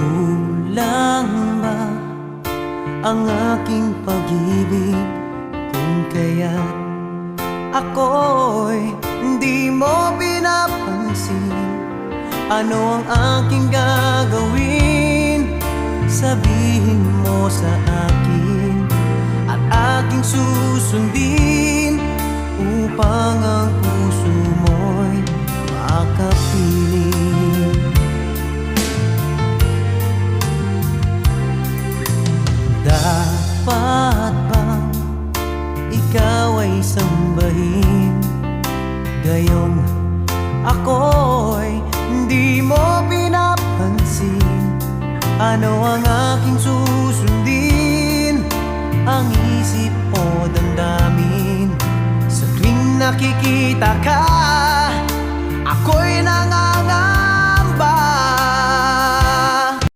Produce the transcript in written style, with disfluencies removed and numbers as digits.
Kulang ba ang aking pag-ibig kung kaya't ako'y hindi mo pinapansin? Ano ang aking gagawin? Sabihin mo sa akin at aking susundin upang ang puso mo'y makapiling. Dapat bang ikaw ay sambahin, gayong ako'y hindi mo pinapansin? Ano ang aking susundin? Ang isip o damdamin? Sa tuwing nakikita ka, ako'y